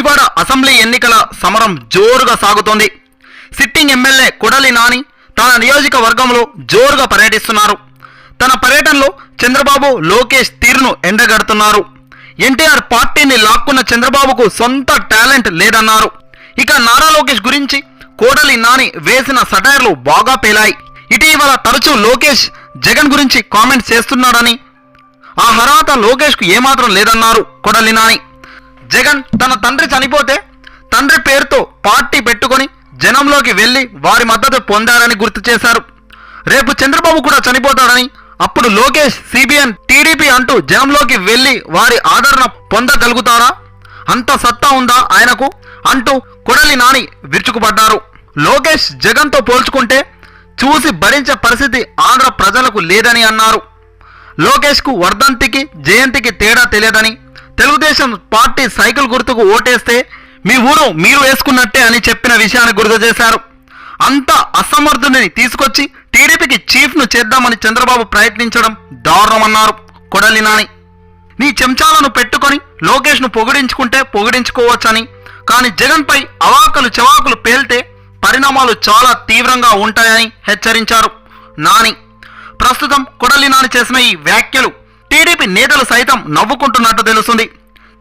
Duvvada assembly ఎన్నికల సమరం జోరుగా సాగుతోంది. సిట్టింగ్ ఎమ్మెల్యే కొడాలి నాని తన నియోజకవర్గంలో జోరుగా పర్యటిస్తున్నారు. తన పర్యటనలో చంద్రబాబు, లోకేష్ తీరును ఎండగడుతున్నారు. ఎన్టీఆర్ పార్టీని లాక్కున్న చంద్రబాబుకు సొంత టాలెంట్ లేదన్నారు. ఇక నారా లోకేష్ గురించి కొడాలి నాని వేసిన సటైర్లు బాగా పేలాయి. ఇటీవల తరచూ లోకేష్ జగన్ గురించి కామెంట్స్ చేస్తున్నాడని, ఆ అర్హత లోకేష్కు ఏమాత్రం లేదన్నారు కొడాలి నాని. జగన్ తన తండ్రి చనిపోతే తండ్రి పేరుతో పార్టీ పెట్టుకొని జనంలోకి వెళ్లి వారి మద్దతు పొందారని గుర్తు చేశారు. రేపు చంద్రబాబు కూడా చనిపోతాడని, అప్పుడు లోకేష్, సిబిఎన్, టీడీపీ అంటూ జనంలోకి వెళ్లి వారి ఆదరణ పొందగలుగుతారా? అంత సత్తా ఉందా ఆయనకు అంటూ కొడాలి నాని విరుచుకుపడ్డారు. లోకేష్ జగన్తో పోల్చుకుంటే చూసి భరించే పరిస్థితి ఆంధ్ర ప్రజలకు లేదని అన్నారు. లోకేష్కు వర్ధంతికి, జయంతికి తేడా తెలియదని, తెలుగుదేశం పార్టీ సైకిల్ గుర్తుకు ఓటేస్తే మీ ఊరు మీరు వేసుకున్నట్టే అని చెప్పిన విషయాన్ని గుర్తు చేశారు. అంత అసమర్థుని తీసుకొచ్చి టీడీపీకి చీఫ్ను చేద్దామని చంద్రబాబు ప్రయత్నించడం దారుణమన్నారు కొడాలి నాని. నీ చెంచాలను పెట్టుకొని లోకేష్ను పొగిడించుకుంటే పొగిడించుకోవచ్చని, కానీ జగన్పై అవాకులు చెవాకులు పేల్తే పరిణామాలు చాలా తీవ్రంగా ఉంటాయని హెచ్చరించారు నాని. ప్రస్తుతం కొడాలి నాని చేసిన ఈ వ్యాఖ్యలు టీడీపీ నేతలు సైతం నవ్వుకుంటున్నట్టు తెలుస్తుంది.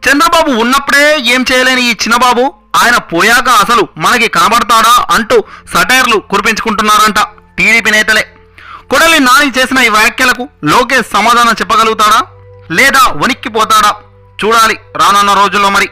చంద్రబాబు ఉన్నప్పుడే ఏం చేయలేని ఈ చిన్నబాబు ఆయన పోయాక అసలు మనకి కనబడతాడా అంటూ సటైర్లు కురిపించుకుంటున్నారంట టీడీపీ నేతలే. కొడాలి నాని చేసిన ఈ వ్యాఖ్యలకు లోకేష్ సమాధానం చెప్పగలుగుతాడా లేదా వణిక్కిపోతాడా? చూడాలి రానున్న రోజుల్లో మరి.